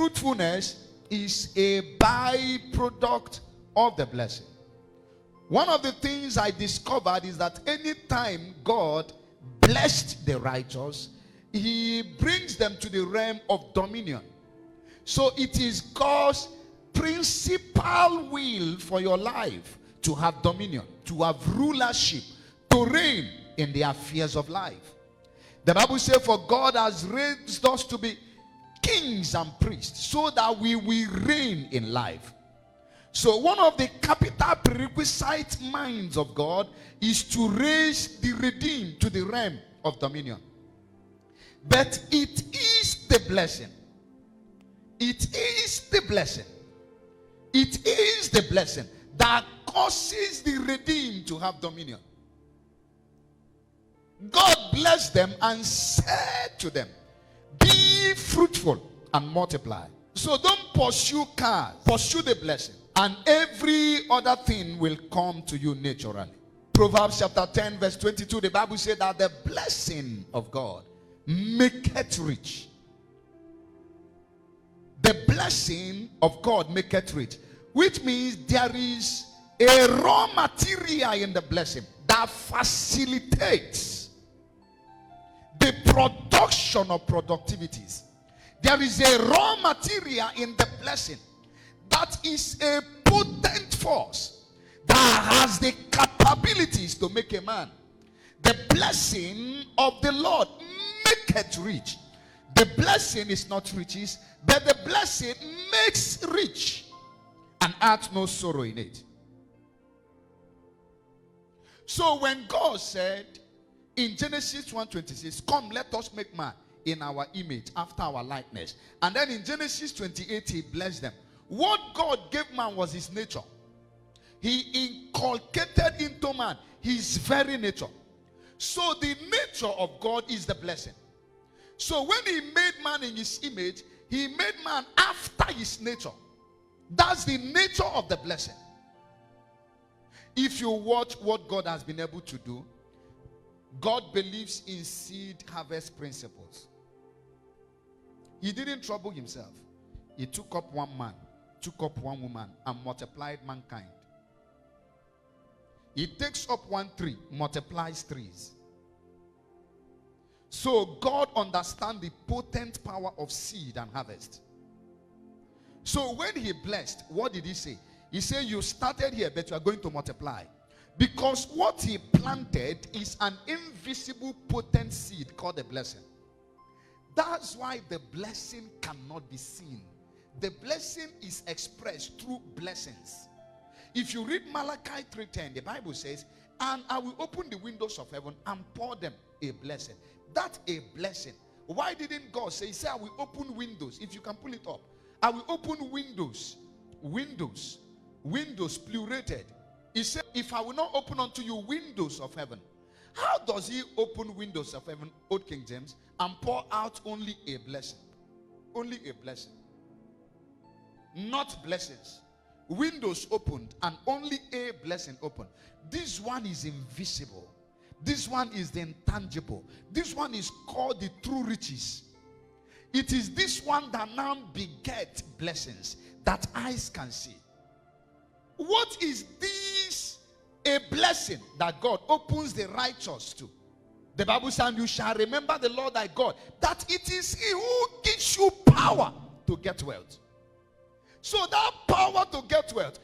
fruitfulness is a byproduct of the blessing. One of the things I discovered is that anytime God blessed the righteous, he brings them to the realm of dominion. So it is God's principal will for your life to have dominion, to have rulership, to reign in the affairs of life. The Bible says, for God has raised us to be kings and priests so that we will reign in life. So one of the capital prerequisite minds of God is to raise the redeemed to the realm of dominion. But it is the blessing. It is the blessing. It is the blessing that causes the redeemed to have dominion. God blessed them and said to them, be fruitful and multiply. So don't pursue cars, pursue the blessing. And every other thing will come to you naturally. Proverbs chapter 10 verse 22, the Bible said that the blessing of God maketh rich. The blessing of God maketh rich. Which means there is a raw material in the blessing that facilitates the production of productivities. There is a raw material in the blessing that is a potent force that has the capabilities to make a man. The blessing of the Lord maketh rich. The blessing is not riches, but the blessing makes rich and adds no sorrow in it. So when God said in Genesis 1:26, come, let us make man in our image, after our likeness. And then in Genesis 28, he blessed them. What God gave man was his nature. He inculcated into man his very nature. So the nature of God is the blessing. So when he made man in his image, he made man after his nature. That's the nature of the blessing. If you watch what God has been able to do, God believes in seed harvest principles. He didn't trouble himself. He took up one man, took up one woman, and multiplied mankind. He takes up one tree, multiplies trees. So God understands the potent power of seed and harvest. So when he blessed, what did he say? He said, you started here, but you are going to multiply. Because what he planted is an invisible potent seed called the blessing. That's why the blessing cannot be seen. The blessing is expressed through blessings. If you read Malachi 3:10, the Bible says, and I will open the windows of heaven and pour them a blessing. That's a blessing. Why didn't God say, he said, I will open windows. If you can pull it up. I will open windows. Windows. Windows, plurated. He said, if I will not open unto you windows of heaven. How does he open windows of heaven, Old King James, and pour out only a blessing? Only a blessing. Not blessings. Windows opened and only a blessing opened. This one is invisible. This one is the intangible. This one is called the true riches. It is this one that now begets blessings that eyes can see. What is this? A blessing that God opens the righteous to. The Bible says, you shall remember the Lord thy God, that it is he who gives you power to get wealth. So that power to get wealth,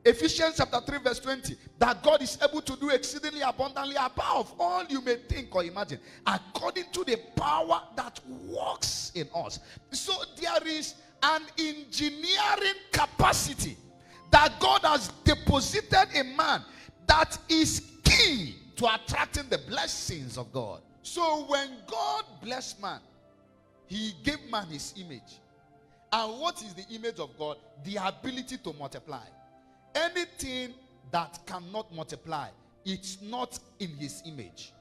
Ephesians chapter 3 verse 20, that God is able to do exceedingly abundantly above all you may think or imagine, according to the power that works in us. So there is an engineering capacity that God has deposited in man that is key to attracting the blessings of God. So when God blessed man, he gave man his image. And what is the image of God? The ability to multiply. Anything that cannot multiply, it's not in his image.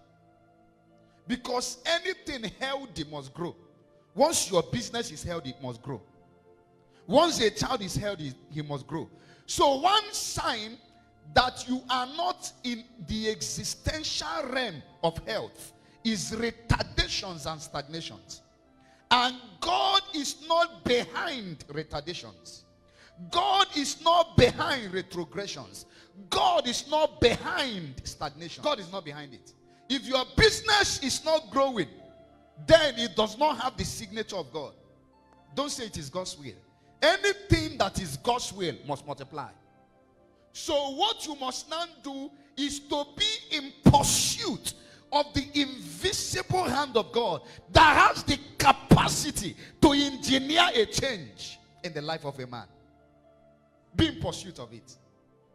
Because anything healthy must grow. Once your business is healthy, it must grow. Once a child is healthy, he must grow. So one sign that you are not in the existential realm of health is retardations and stagnations. And God is not behind retardations. God is not behind retrogressions. God is not behind stagnation. God is not behind it. If your business is not growing, then it does not have the signature of God. Don't say it is God's will. Anything that is God's will must multiply. So what you must now do is to be in pursuit of the invisible hand of God that has the capacity to engineer a change in the life of a man. Be in pursuit of it.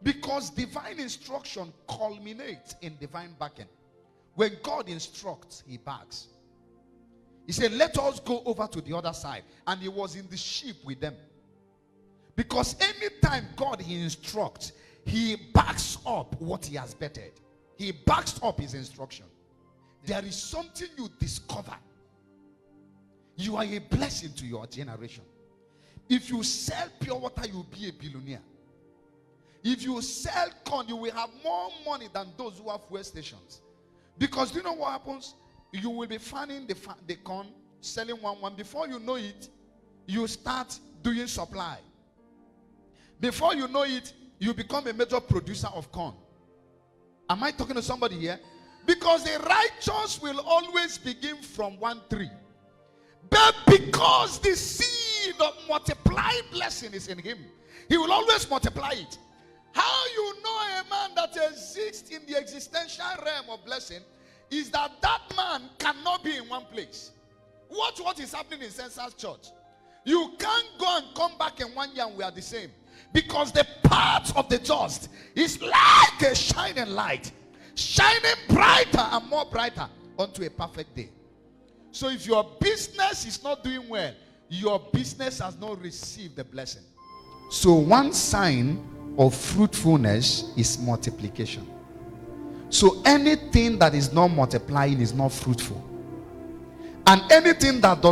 Because divine instruction culminates in divine backing. When God instructs, he backs. He said, let us go over to the other side. And he was in the ship with them. Because anytime God instructs, he backs up what he has bettered. He backs up his instruction. There is something you discover. You are a blessing to your generation. If you sell pure water, you will be a billionaire. If you sell corn, you will have more money than those who have fuel stations. Because do you know what happens? You will be fanning the corn, selling one. Before you know it, you start doing supply. Before you know it, you become a major producer of corn. Am I talking to somebody here? Because the righteous will always begin from one tree. But because the seed of multiplying blessing is in him, he will always multiply it. How you know a man that exists in the existential realm of blessing is that that man cannot be in one place. Watch what is happening in Census Church. You can't go and come back in 1 year and we are the same. Because the path of the just is like a shining light, shining brighter and more brighter unto a perfect day. So if your business is not doing well, your business has not received the blessing. So one sign of fruitfulness is multiplication. So anything that is not multiplying is not fruitful. And anything that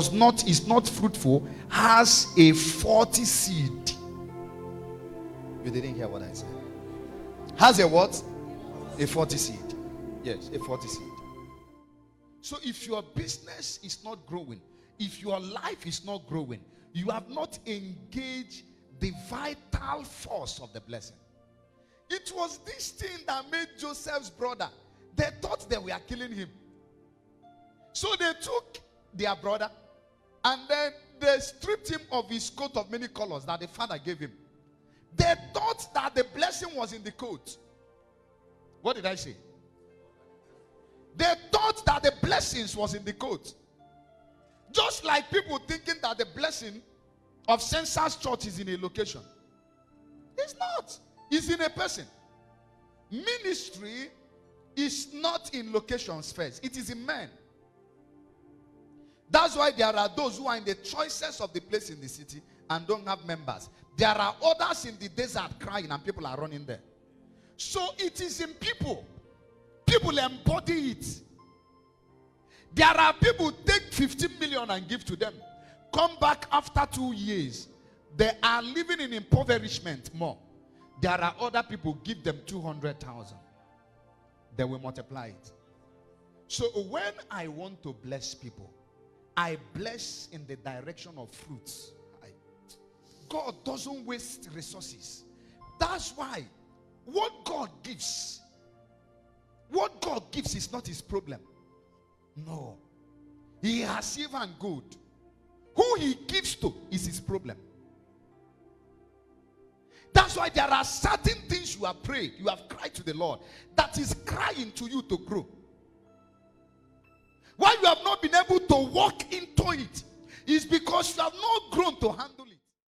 is not fruitful has a faulty seed. You didn't hear what I said. Has a what? A faulty seed. Yes, a faulty seed. So if your business is not growing, if your life is not growing, you have not engaged the vital force of the blessing. It was this thing that made Joseph's brother. They thought they were killing him. So they took their brother and then they stripped him of his coat of many colors that the father gave him. They thought that the blessing was in the coat. What did I say? They thought that the blessings was in the coat. Just like people thinking that the blessing of Census Church is in a location. It's not. It's in a person. Ministry is not in locations first. It is in men. That's why there are those who are in the choices of the place in the city and don't have members. There are others in the desert crying and people are running there. So it is in people. People embody it. There are people who take 15 million and give to them. Come back after 2 years. They are living in impoverishment more. There are other people, give them 200,000. They will multiply it. So when I want to bless people, I bless in the direction of fruits. God doesn't waste resources. That's why what God gives is not his problem. No. He has even good. Who he gives to is his problem. That's why there are certain things you have prayed, you have cried to the Lord, that is crying to you to grow. Why you have not been able to